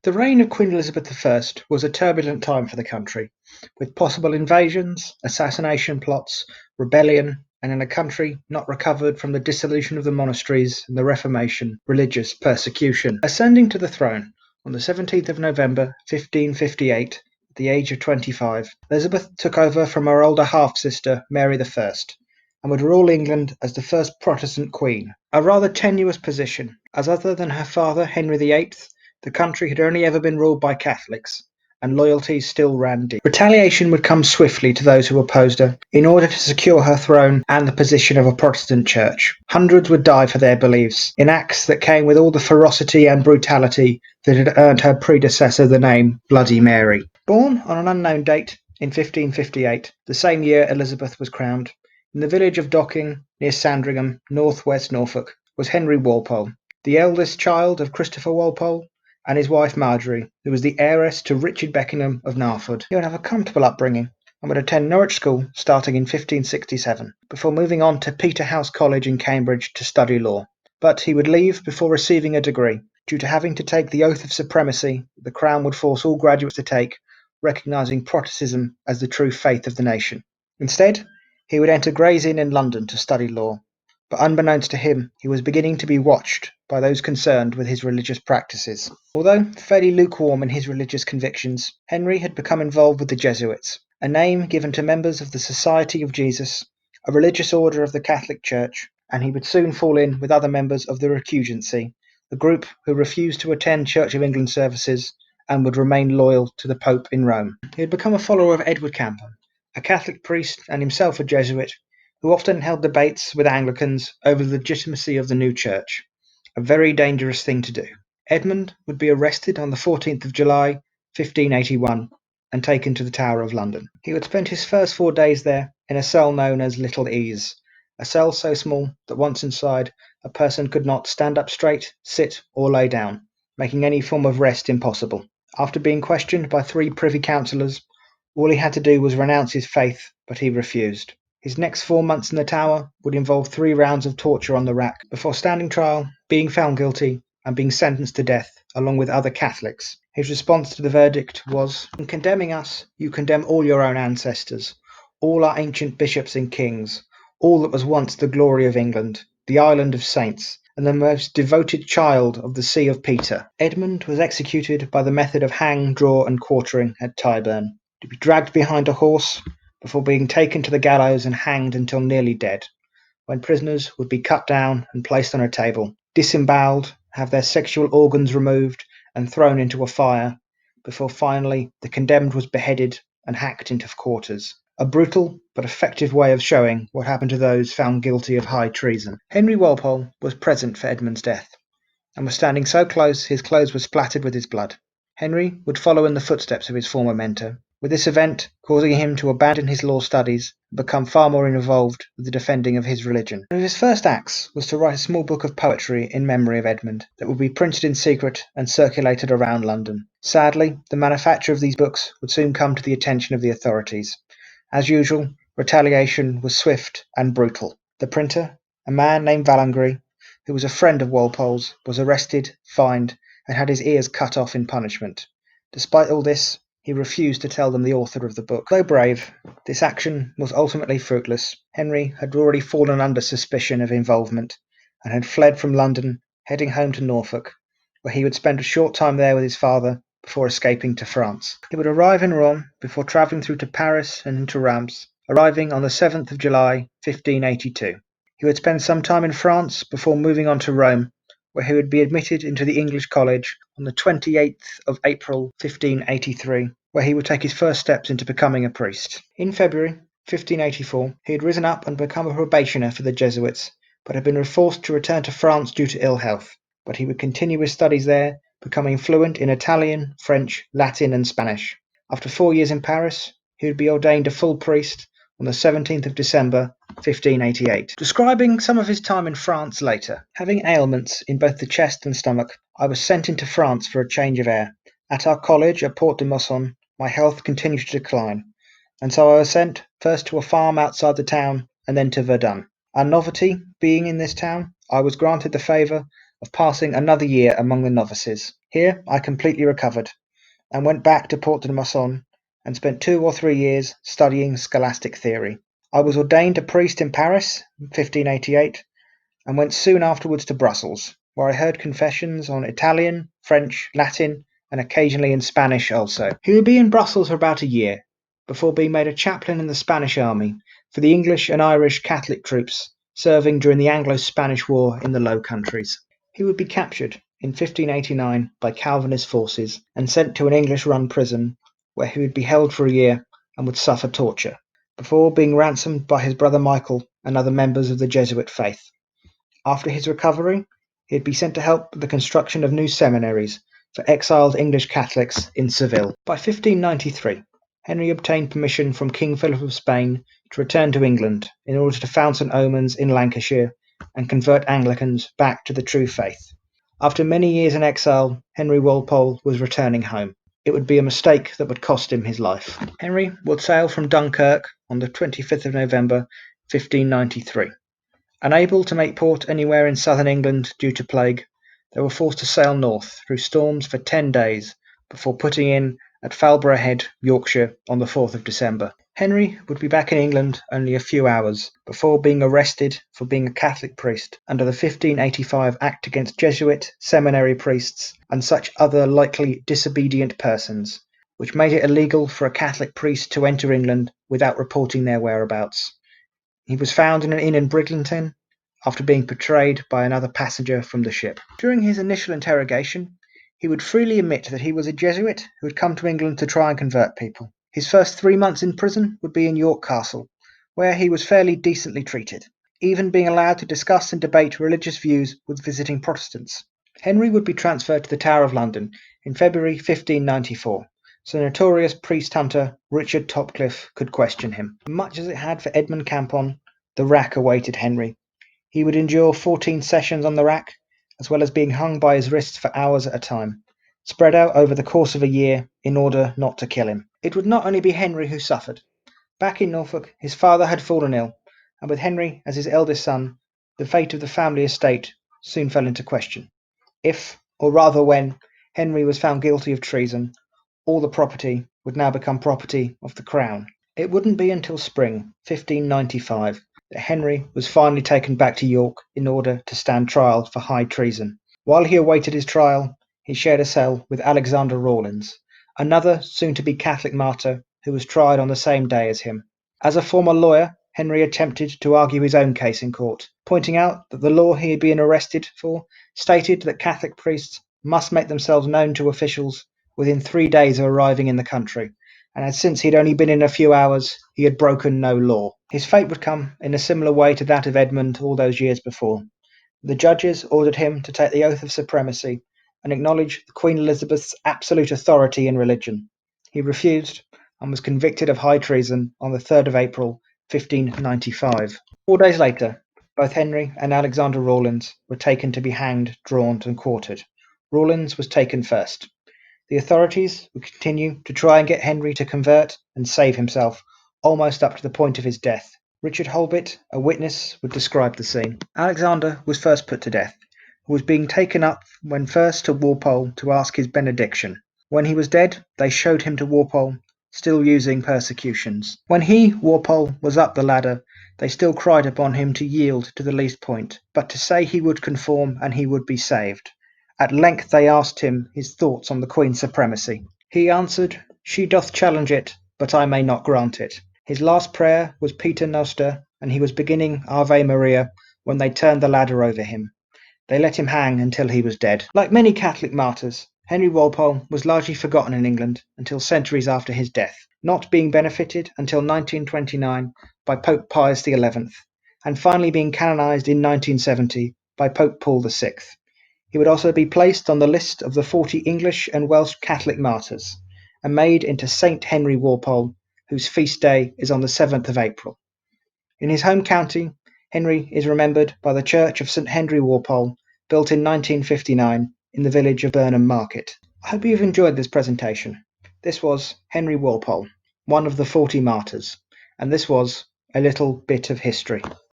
The reign of Queen Elizabeth I was a turbulent time for the country, with possible invasions, assassination plots, rebellion, and in a country not recovered from the dissolution of the monasteries and the Reformation, religious persecution. Ascending to the throne on the 17th of November 1558, at the age of 25, Elizabeth took over from her older half-sister Mary I, and would rule England as the first Protestant queen. A rather tenuous position, as other than her father Henry VIII, the country had only ever been ruled by Catholics, and loyalties still ran deep. Retaliation would come swiftly to those who opposed her, in order to secure her throne and the position of a Protestant church. Hundreds would die for their beliefs, in acts that came with all the ferocity and brutality that had earned her predecessor the name Bloody Mary. Born on an unknown date in 1558, the same year Elizabeth was crowned, in the village of Docking, near Sandringham, north-west Norfolk, was Henry Walpole, the eldest child of Christopher Walpole and his wife Marjorie, who was the heiress to Richard Beckenham of Narford. He would have a comfortable upbringing and would attend Norwich School starting in 1567, before moving on to Peterhouse College in Cambridge to study law. But he would leave before receiving a degree, due to having to take the oath of supremacy the Crown would force all graduates to take, recognising Protestantism as the true faith of the nation. Instead, he would enter Gray's Inn in London to study law, but unbeknownst to him, he was beginning to be watched by those concerned with his religious practices. Although fairly lukewarm in his religious convictions, Henry had become involved with the Jesuits, a name given to members of the Society of Jesus, a religious order of the Catholic Church, and he would soon fall in with other members of the Recusancy, a group who refused to attend Church of England services and would remain loyal to the Pope in Rome. He had become a follower of Edward Campham, a Catholic priest and himself a Jesuit, who often held debates with Anglicans over the legitimacy of the new church, a very dangerous thing to do. Edmund would be arrested on the 14th of July, 1581, and taken to the Tower of London. He would spend his first 4 days there in a cell known as Little Ease, a cell so small that once inside, a person could not stand up straight, sit, or lay down, making any form of rest impossible. After being questioned by 3 privy councillors, all he had to do was renounce his faith, but he refused. His next 4 months in the Tower would involve 3 rounds of torture on the rack, before standing trial, being found guilty, and being sentenced to death, along with other Catholics. His response to the verdict was, "In condemning us, you condemn all your own ancestors, all our ancient bishops and kings, all that was once the glory of England, the island of saints, and the most devoted child of the See of Peter." Edmund was executed by the method of hang, draw, and quartering at Tyburn, to be dragged behind a horse, before being taken to the gallows and hanged until nearly dead, when prisoners would be cut down and placed on a table, disemboweled, have their sexual organs removed and thrown into a fire, before finally the condemned was beheaded and hacked into quarters. A brutal but effective way of showing what happened to those found guilty of high treason. Henry Walpole was present for Edmund's death, and was standing so close his clothes were splattered with his blood. Henry would follow in the footsteps of his former mentor, with this event causing him to abandon his law studies and become far more involved with the defending of his religion. One of his first acts was to write a small book of poetry in memory of Edmund that would be printed in secret and circulated around London. Sadly, the manufacture of these books would soon come to the attention of the authorities. As usual, retaliation was swift and brutal. The printer, a man named Valangury, who was a friend of Walpole's, was arrested, fined, and had his ears cut off in punishment. Despite all this, he refused to tell them the author of the book. Though brave, this action was ultimately fruitless. Henry had already fallen under suspicion of involvement, and had fled from London, heading home to Norfolk, where he would spend a short time there with his father before escaping to France. He would arrive in Rouen before travelling through to Paris and into Reims, arriving on the 7th of July, 1582. He would spend some time in France before moving on to Rome, where he would be admitted into the English College on the 28th of April 1583, where he would take his first steps into becoming a priest. In February 1584, he had risen up and become a probationer for the Jesuits, but had been forced to return to France due to ill health. But he would continue his studies there, becoming fluent in Italian, French, Latin, and Spanish. After 4 years in Paris, he would be ordained a full priest on the 17th of December 1588. Describing some of his time in France later, having ailments in both the chest and stomach, I was sent into France for a change of air. At our college at Port de Mosson, my health continued to decline, and so I was sent first to a farm outside the town and then to Verdun. Our novelty being in this town, I was granted the favour of passing another year among the novices. Here I completely recovered, and went back to Port de Mosson and spent 2 or 3 years studying scholastic theory. I was ordained a priest in Paris in 1588, and went soon afterwards to Brussels, where I heard confessions on Italian, French, Latin, and occasionally in Spanish also. He would be in Brussels for about a year, before being made a chaplain in the Spanish army for the English and Irish Catholic troops serving during the Anglo-Spanish War in the Low Countries. He would be captured in 1589 by Calvinist forces and sent to an English-run prison, where he would be held for a year and would suffer torture, before being ransomed by his brother Michael and other members of the Jesuit faith. After his recovery, he would be sent to help with the construction of new seminaries for exiled English Catholics in Seville. By 1593, Henry obtained permission from King Philip of Spain to return to England in order to found St. Omens in Lancashire and convert Anglicans back to the true faith. After many years in exile, Henry Walpole was returning home. It would be a mistake that would cost him his life. Henry would sail from Dunkirk on the 25th of November, 1593. Unable to make port anywhere in southern England due to plague, they were forced to sail north through storms for 10 days before putting in at Falborough Head, Yorkshire, on the 4th of December. Henry would be back in England only a few hours before being arrested for being a Catholic priest under the 1585 Act against Jesuit, seminary priests, and such other likely disobedient persons, which made it illegal for a Catholic priest to enter England without reporting their whereabouts. He was found in an inn in Bridlington after being betrayed by another passenger from the ship. During his initial interrogation, he would freely admit that he was a Jesuit who had come to England to try and convert people. His first 3 months in prison would be in York Castle, where he was fairly decently treated, even being allowed to discuss and debate religious views with visiting Protestants. Henry would be transferred to the Tower of London in February 1594. So notorious priest hunter Richard Topcliffe could question him. Much as it had for Edmund Campon, the rack awaited Henry. He would endure 14 sessions on the rack, as well as being hung by his wrists for hours at a time, spread out over the course of a year in order not to kill him. It would not only be Henry who suffered. Back in Norfolk, his father had fallen ill, and with Henry as his eldest son, the fate of the family estate soon fell into question. If, or rather when, Henry was found guilty of treason, all the property would now become property of the Crown. It wouldn't be until spring 1595 that Henry was finally taken back to York in order to stand trial for high treason. While he awaited his trial, he shared a cell with Alexander Rawlins, another soon-to-be Catholic martyr who was tried on the same day as him. As a former lawyer, Henry attempted to argue his own case in court, pointing out that the law he had been arrested for stated that Catholic priests must make themselves known to officials within 3 days of arriving in the country, and as since he'd only been in a few hours, he had broken no law. His fate would come in a similar way to that of Edmund all those years before. The judges ordered him to take the oath of supremacy and acknowledge Queen Elizabeth's absolute authority in religion. He refused and was convicted of high treason on the 3rd of April 1595. 4 days later, both Henry and Alexander Rawlins were taken to be hanged, drawn and quartered. Rawlins was taken first. The authorities would continue to try and get Henry to convert and save himself, almost up to the point of his death. Richard Holbit, a witness, would describe the scene. Alexander was first put to death, and was being taken up when first to Walpole to ask his benediction. When he was dead, they showed him to Walpole, still using persecutions. When he, Walpole, was up the ladder, they still cried upon him to yield to the least point, but to say he would conform and he would be saved. At length they asked him his thoughts on the Queen's supremacy. He answered, "She doth challenge it, but I may not grant it." His last prayer was Pater Noster, and he was beginning Ave Maria when they turned the ladder over him. They let him hang until he was dead. Like many Catholic martyrs, Henry Walpole was largely forgotten in England until centuries after his death, not being benefited until 1929 by Pope Pius XI, and finally being canonised in 1970 by Pope Paul VI. He would also be placed on the list of the 40 English and Welsh Catholic martyrs, and made into Saint Henry Walpole, whose feast day is on the 7th of April. In his home county, Henry is remembered by the Church of St Henry Walpole, built in 1959 in the village of Burnham Market. I hope you've enjoyed this presentation. This was Henry Walpole, one of the 40 martyrs, and this was a little bit of history.